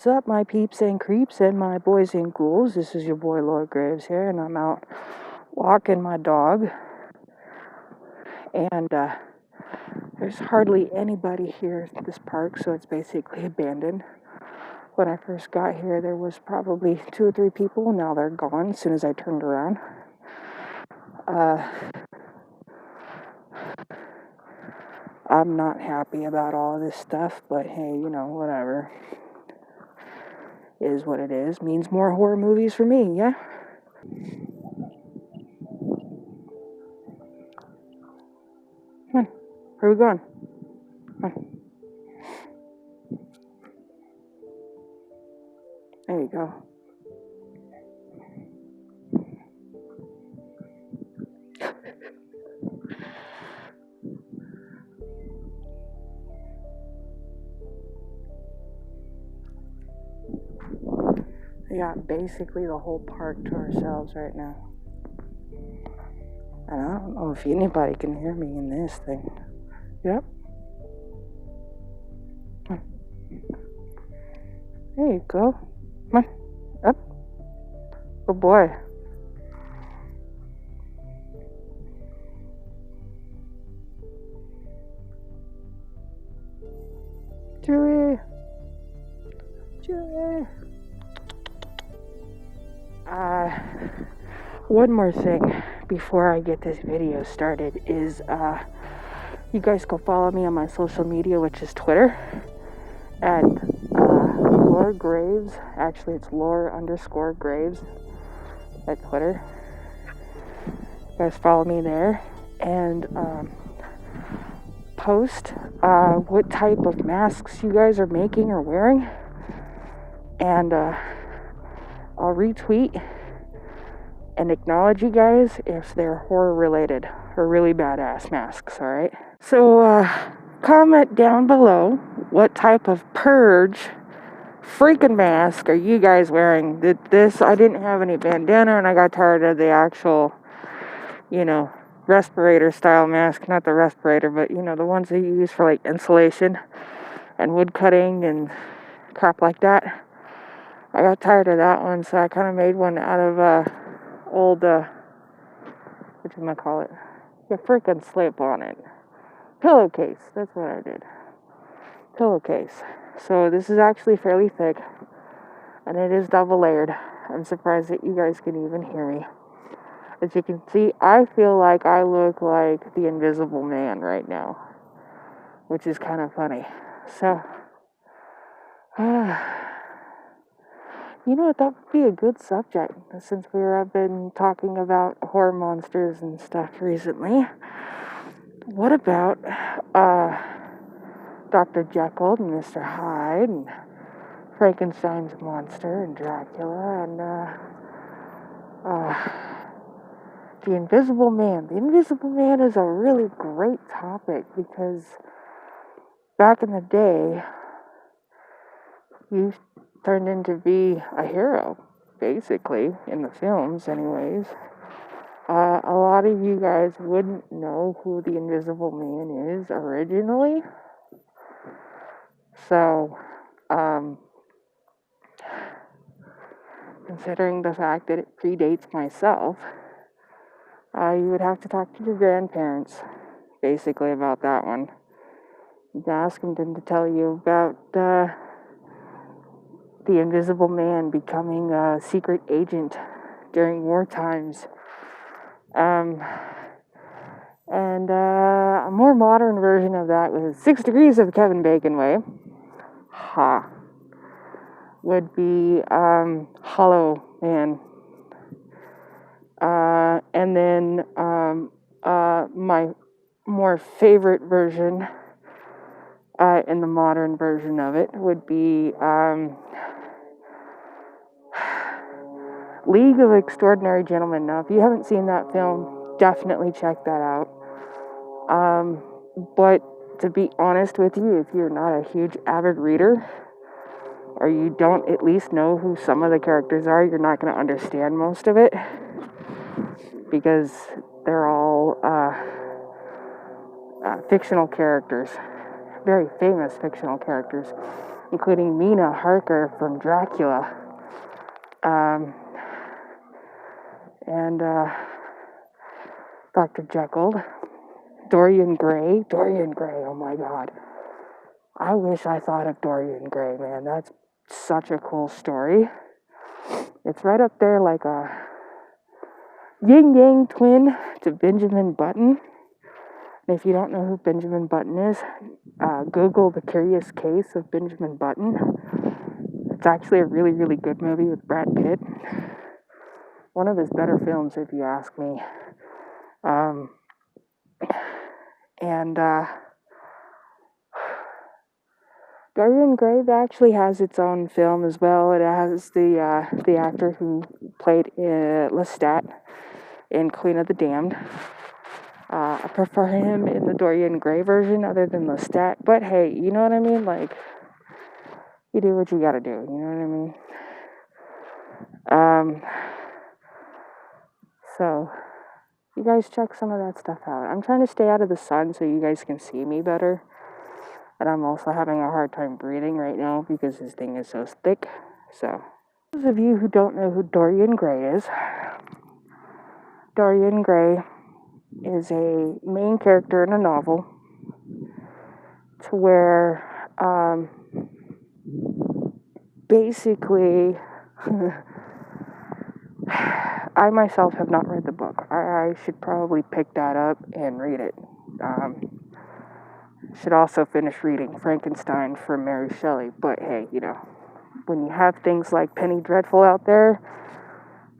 What's up, my peeps and creeps and my boys and ghouls? This is your boy Lord Graves here, and I'm out walking my dog. And there's hardly anybody here at this park, so it's basically abandoned. When I first got here, there was probably 2 or 3 people. Now they're gone as soon as I turned around. I'm not happy about all of this stuff, but hey, whatever. It is what it is. Means more horror movies for me, yeah? Come on. Where are we going? Come on. There you go. We got basically the whole park to ourselves right now. And I don't know if anybody can hear me in this thing. Yep. Come on. There you go. Come on. Up. Good boy. Chewie. Chewie. One more thing before I get this video started is, you guys go follow me on my social media, which is Twitter, at, Lore Graves. Actually, it's Lore_Graves at Twitter. You guys follow me there, and, post, what type of masks you guys are making or wearing, and, I'll retweet and acknowledge you guys if they're horror related or really badass masks, alright? So, comment down below what type of purge freaking mask are you guys wearing? I didn't have any bandana, and I got tired of the actual, respirator style mask. Not the respirator, but, the ones that you use for, like, insulation and wood cutting and crap like that. I got tired of that one, so I kind of made one out of, old, whatchamacallit? You freaking slip on it. Pillowcase, that's what I did. Pillowcase. So this is actually fairly thick, and it is double layered. I'm surprised that you guys can even hear me. As you can see, I feel like I look like the Invisible Man right now, which is kind of funny. So, that would be a good subject, since I've been talking about horror monsters and stuff recently. What about, Dr. Jekyll and Mr. Hyde and Frankenstein's monster and Dracula and, the Invisible Man. The Invisible Man is a really great topic because back in the day, he turned into be a hero, basically, in the films anyways. A lot of you guys wouldn't know who the Invisible Man is originally. So, considering the fact that it predates myself, you would have to talk to your grandparents, basically, about that one. You can ask them to tell you about, the Invisible Man becoming a secret agent during war times. And a more modern version of that was 6 Degrees of the Kevin Bacon way. Would be Hollow Man. And then my more favorite version, in the modern version of it, would be League of Extraordinary Gentlemen. Now, if you haven't seen that film, definitely check that out. But to be honest with you, if you're not a huge avid reader, or you don't at least know who some of the characters are, you're not going to understand most of it, because they're all fictional characters, very famous fictional characters. including Mina Harker from Dracula, and Dr. Jekyll, Dorian Gray, oh my god. I wish I thought of Dorian Gray, man. That's such a cool story. It's right up there like a yin-yang twin to Benjamin Button. And if you don't know who Benjamin Button is, Google The Curious Case of Benjamin Button. It's actually a really, really good movie with Brad Pitt. One of his better films, if you ask me. Dorian Gray actually has its own film as well. It has the actor who played Lestat in Queen of the Damned. I prefer him in the Dorian Gray version other than Lestat. But hey, you know what I mean? Like, you do what you gotta do. You know what I mean? So, you guys check some of that stuff out. I'm trying to stay out of the sun so you guys can see me better. And I'm also having a hard time breathing right now because this thing is so thick. So, those of you who don't know who Dorian Gray is, Dorian Gray is a main character in a novel to where basically I myself have not read the book. I should probably pick that up and read it. Should also finish reading Frankenstein from Mary Shelley. But hey, you know, when you have things like Penny Dreadful out there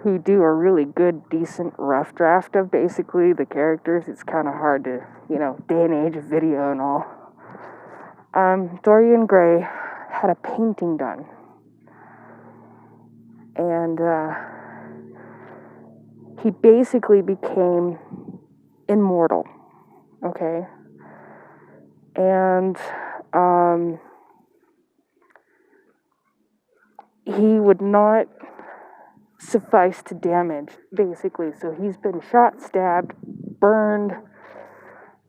who do a really good, decent, rough draft of basically the characters, it's kind of hard to, you know, day and age of video and all. Dorian Gray had a painting done. And he basically became immortal. Okay? And he would not suffice to damage, basically. So he's been shot, stabbed, burned,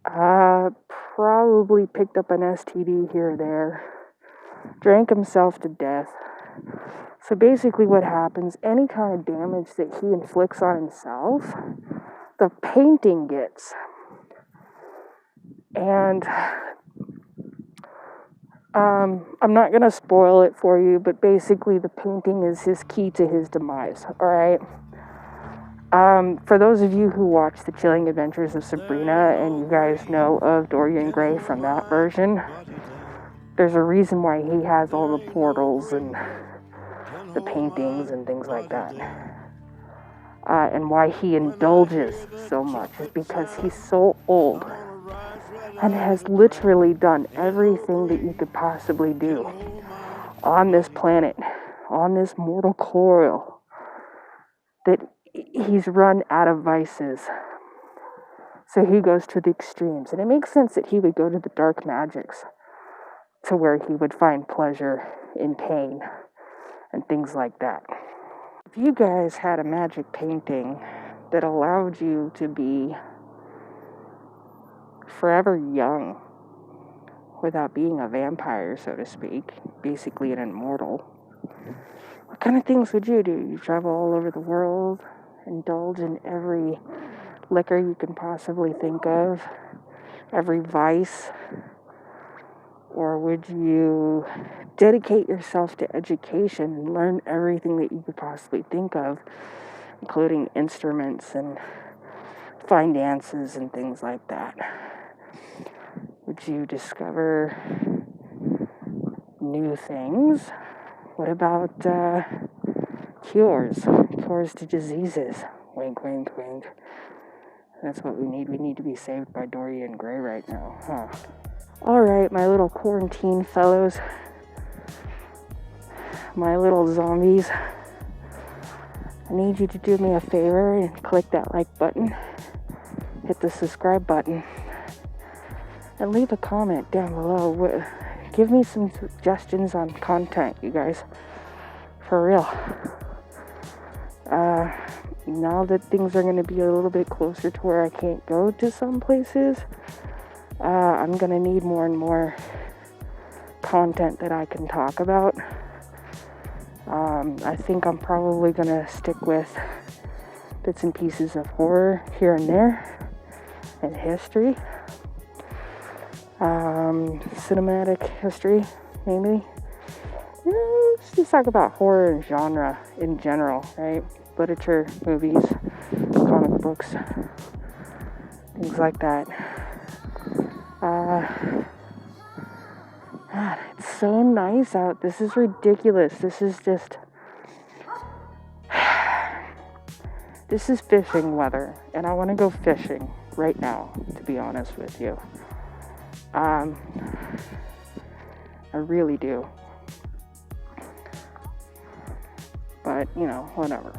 probably picked up an STD here or there, drank himself to death. So basically what happens, any kind of damage that he inflicts on himself, the painting gets. And I'm not going to spoil it for you, but basically the painting is his key to his demise, alright? For those of you who watch The Chilling Adventures of Sabrina, and you guys know of Dorian Gray from that version, there's a reason why he has all the portals and the paintings and things like that. And why he indulges so much is because he's so old and has literally done everything that you could possibly do on this planet, on this mortal coil, that he's run out of vices. So he goes to the extremes. And it makes sense that he would go to the dark magics to where he would find pleasure in pain and things like that. If you guys had a magic painting that allowed you to be forever young without being a vampire, so to speak, basically an immortal, what kind of things would you do? You travel all over the world, indulge in every liquor you can possibly think of, every vice, or would you dedicate yourself to education and learn everything that you could possibly think of, including instruments and fine dances and things like that? Would you discover new things? What about cures to diseases? Wink, wink, wink. That's what we need. We need to be saved by Dorian Gray right now, huh? Alright, my little quarantine fellows. My little zombies. I need you to do me a favor and click that like button. Hit the subscribe button. And leave a comment down below. Give me some suggestions on content, you guys. For real. Now that things are going to be a little bit closer to where I can't go to some places, I'm going to need more and more content that I can talk about. I think I'm probably gonna stick with bits and pieces of horror here and there, and history, cinematic history, maybe. Let's just talk about horror and genre in general, right? Literature, movies, comic books, things like that. God, it's so nice out. This is ridiculous. This is just... This is fishing weather, and I want to go fishing right now, to be honest with you. I really do. But, whatever.